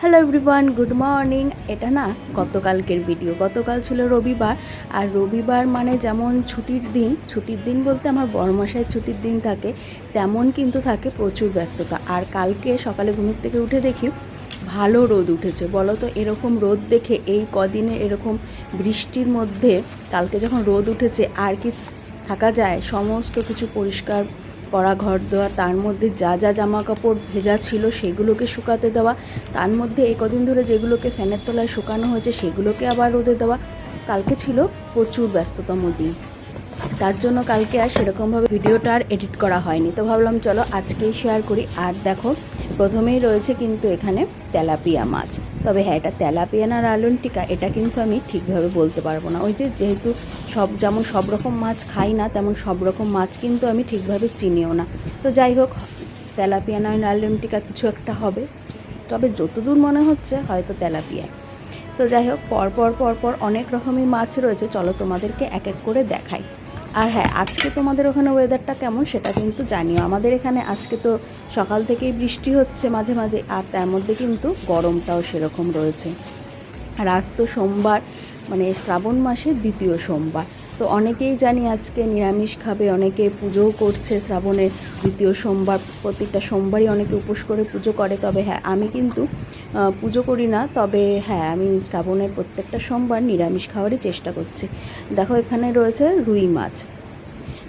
Hello everyone, good morning. এটা না গতকালকের ভিডিও। গতকাল ছিল রবিবার, আর রবিবার মানে যেমন ছুটির দিন বলতে আমার বড়মশাইয়ের ছুটির দিন থাকে, তেমন কিন্তু থাকে প্রচুর ব্যস্ততা। আর কালকে সকালে ঘুম থেকে উঠে দেখি ভালো রোদ উঠেছে। বলো তো, এরকম রোদ দেখে এই কদিনে এরকম বৃষ্টির মধ্যে কালকে যখন রোদ উঠেছে আর কি থাকা যায়? সমস্ত কিছু পরিষ্কার করা, ঘর দেওয়া, তার মধ্যে যা যা জামা কাপড় ভেজা ছিল সেগুলোকে শুকাতে দেওয়া, তার মধ্যে এই কদিন ধরে যেগুলোকে ফ্যানের তলায় শুকানো হয়েছে সেগুলোকে আবার রোদে দেওয়া। কালকে ছিল প্রচুর ব্যস্ততম দিন, তার জন্য কালকে আর সেরকমভাবে ভিডিওটা আর এডিট করা হয়নি। তো ভাবলাম চলো আজকেই শেয়ার করি। আর দেখো, প্রথমেই রয়েছে কিন্তু এখানে তেলাপিয়া মাছ। তবে হ্যাঁ, এটা তেলাপিয়া না রালুনটিকা এটা কিন্তু আমি ঠিকভাবে বলতে পারবো না। ওই যেহেতু যেমন সব রকম মাছ খাই না, তেমন সব রকম মাছ কিন্তু আমি ঠিকভাবে চিনিও না। তো যাই হোক, তেলাপিয়া নয় রালুনটিকা কিছু একটা হবে, তবে যতদূর মনে হচ্ছে হয়তো তেলাপিয়া। তো যাই হোক, পরপর অনেক রকমই মাছ রয়েছে, চলো তোমাদেরকে এক এক করে দেখাই। আর হ্যাঁ, আজকে তোমাদের ওখানে ওয়েদারটা কেমন সেটা কিন্তু জানিও। আমাদের এখানে আজকে তো সকাল থেকেই বৃষ্টি হচ্ছে মাঝে মাঝে, আর তার মধ্যে কিন্তু গরমটাও সেরকম রয়েছে। আর আজ তো সোমবার, মানে শ্রাবণ মাসের দ্বিতীয় সোমবার। তো অনেকেই জানি আজকে নিরামিষ খাবে, অনেকে পুজোও করছে শ্রাবণের দ্বিতীয় সোমবার। প্রত্যেকটা সোমবারই অনেকে উপোস করে পুজো করে। তবে হ্যাঁ, আমি কিন্তু পুজো করি না, তবে হ্যাঁ, আমি শ্রাবণের প্রত্যেকটা সোমবার নিরামিষ খাওয়ারই চেষ্টা করছি। দেখো, এখানে রয়েছে রুই মাছ।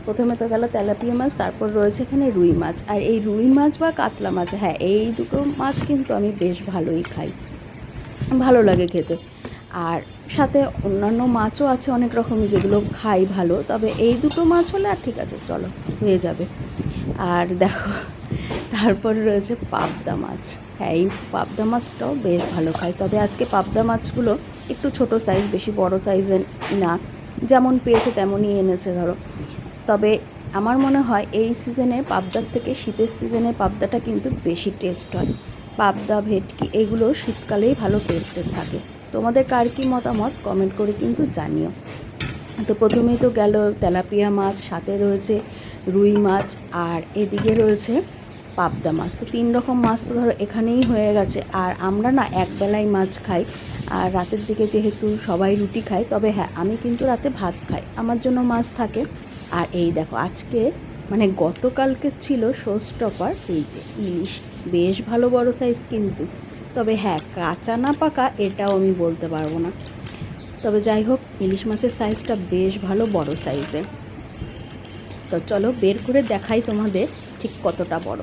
প্রথমে তো গেল তেলাপিয়া মাছ, তারপর রয়েছে এখানে রুই মাছ। আর এই রুই মাছ বা কাতলা মাছ, হ্যাঁ, এই দুটো মাছ কিন্তু আমি বেশ ভালোই খাই, ভালো লাগে খেতে। আর সাথে অন্যান্য মাছও আছে অনেক রকমই যেগুলো খাই ভালো, তবে এই দুটো মাছ হলে আর ঠিক আছে, চলো হয়ে যাবে। আর দেখো, তারপরে রয়েছে পাবদা মাছ। হ্যাঁ, এই পাবদা মাছটাও বেশ ভালো খাই, তবে আজকে পাবদা মাছগুলো একটু ছোট সাইজ, বেশি বড় সাইজের না, যেমন পেয়েছে তেমনই এনেছে ধরো। তবে আমার মনে হয় এই সিজনে পাবদার থেকে শীতের সিজনে পাবদাটা কিন্তু বেশি টেস্ট হয়। পাবদা, ভেটকি এগুলো শীতকালেই ভালো টেস্টের থাকে। তোমাদের কার কী মতামত কমেন্ট করে কিন্তু জানিও। তো প্রথমেই তো গেল তেলাপিয়া মাছ, সাথে রয়েছে রুই মাছ, আর এদিকে রয়েছে পাবদা মাছ। তো 3 রকম মাছ তো ধরো এখানেই হয়ে গেছে। আর আমরা না একবেলাই মাছ খাই, আর রাতের দিকে যেহেতু সবাই রুটি খায়, তবে হ্যাঁ, আমি কিন্তু রাতে ভাত খাই, আমার জন্য মাছ থাকে। আর এই দেখো, আজকে মানে গতকালকে ছিল শো স্টপার, এই যে ইলিশ, বেশ ভালো বড় সাইজ কিন্তু। তবে হ্যাঁ, কাঁচা না পাকা এটাও আমি বলতে পারবো না। তবে যাই হোক, ইলিশ মাছের সাইজটা বেশ ভালো বড় সাইজের। তো চলো বের করে দেখাই তোমাদের ঠিক কতটা বড়।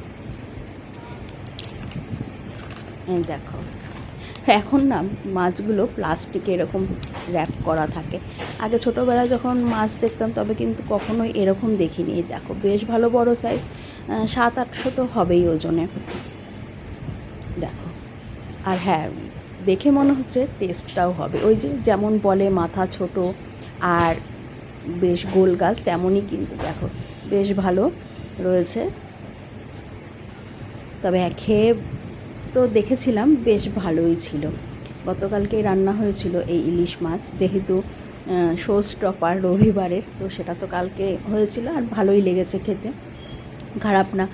এই দেখো, এখন না মাছগুলো প্লাস্টিকে এরকম র্যাপ করা থাকে। আগে ছোটোবেলায় যখন মাছ দেখতাম তবে কিন্তু কখনোই এরকম দেখিনি। দেখো, বেশ ভালো বড় সাইজ, 700-800 তো হবেই ওজনে। দেখো, আর হ্যাঁ, দেখে মনে হচ্ছে টেস্টটাও হবে, ওই যে যেমন বলে মাথা ছোট আর বেশ গোল গাল, তেমনই কিন্তু দেখো বেশ ভালো রয়েছে। তবে হ্যাঁ, খেয়ে তো দেখেছিলাম বেশ ভালোই ছিল। গতকালকেই রান্না হয়েছিল এই ইলিশ মাছ, যেহেতু শো স্টপার রবিবারের, তো সেটা তো কালকে হয়েছিল, আর ভালোই লেগেছে খেতে, খারাপ না।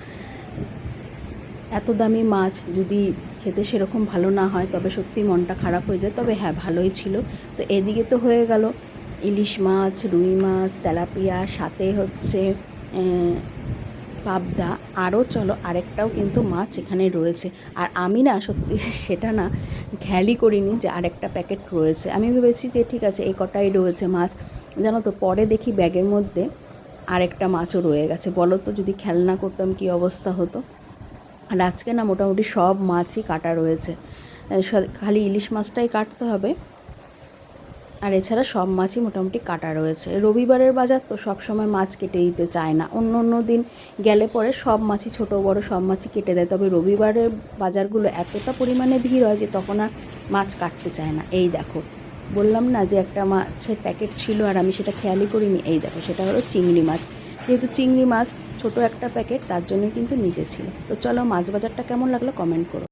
এত দামি মাছ যদি খেতে সেরকম ভালো না হয় তবে সত্যি মনটা খারাপ হয়ে যায়। তবে হ্যাঁ, ভালোই ছিল। তো এদিকে তো হয়ে গেল ইলিশ মাছ, রুই মাছ, তেলাপিয়া, সাথে হচ্ছে পাবদা। আরও চলো, আরেকটাও কিন্তু মাছ এখানে রয়েছে। আর আমি না সত্যি সেটা না খেয়ালই করিনি যে আরেকটা প্যাকেট রয়েছে। আমি ভেবেছি যে ঠিক আছে এই কটাই রয়েছে মাছ, জানো তো পরে দেখি ব্যাগের মধ্যে আরেকটা মাছও রয়ে গেছে। বলো তো, যদি খেয়াল না করতাম কী অবস্থা হতো। আর আজকে না মোটামুটি সব মাছই কাটা রয়েছে, খালি ইলিশ মাছটাই কাটতে হবে, আর এছাড়া সব মাছই মোটামুটি কাটা রয়েছে। রবিবারের বাজার তো সব সময় মাছ কেটে দিতে চায় না, অন্য অন্য দিন গেলে পরে সব মাছই ছোটো বড় সব মাছই কেটে দেয়। তবে রবিবারের বাজারগুলো এতটা পরিমাণে ভিড় হয় যে তখন আর মাছ কাটতে চায় না। এই দেখো, বললাম না যে একটা মাছের প্যাকেট ছিল আর আমি সেটা খেয়ালই করিনি। এই দেখো, সেটা হলো চিংড়ি মাছ। যেহেতু চিংড়ি মাছ ছোটো একটা প্যাকেট, তার জন্যই কিন্তু নিচে ছিল। তো চলো, মাছ বাজারটা কেমন লাগলো কমেন্ট করো।